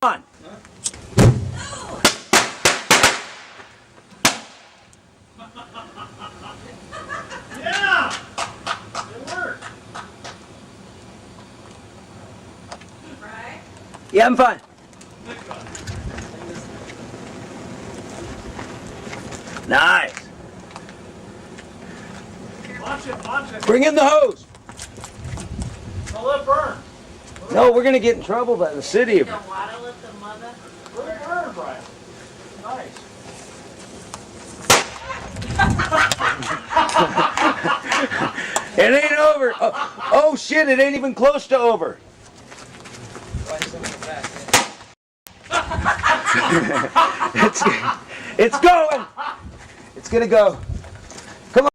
On. Yeah! It worked. Right? You having fun? Nice. Launch it. Bring in the hose. Don't let it burn. No, we're gonna get in trouble by the city. You don't want to let the mother. Let it burn, Brian. Nice. It ain't over. Oh shit! It ain't even close to over. it's going. It's gonna go.